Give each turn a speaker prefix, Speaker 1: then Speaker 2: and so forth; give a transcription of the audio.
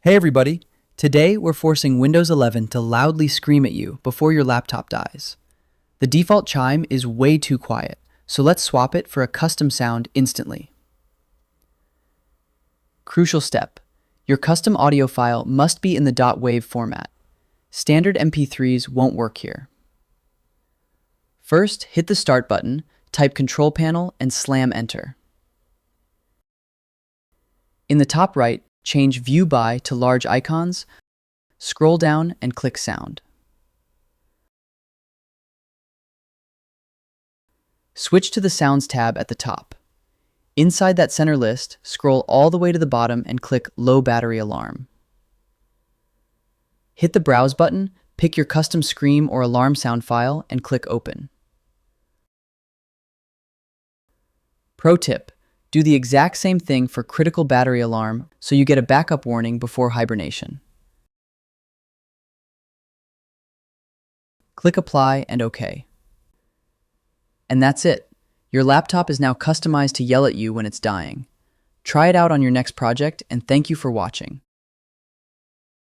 Speaker 1: Hey everybody! Today we're forcing Windows 11 to loudly scream at you before your laptop dies. The default chime is way too quiet, so let's swap it for a custom sound instantly. Crucial step. Your custom audio file must be in the .wav format. Standard MP3s won't work here. First, hit the Start button, type Control Panel, and slam Enter. In the top right, change View By to large icons, scroll down and click Sound. Switch to the Sounds tab at the top. Inside that center list, scroll all the way to the bottom and click Low Battery Alarm. Hit the Browse button, pick your custom scream or alarm sound file, and click Open. Pro tip: do the exact same thing for critical battery alarm so you get a backup warning before hibernation. Click Apply and OK. And that's it. Your laptop is now customized to yell at you when it's dying. Try it out on your next project, and thank you for watching.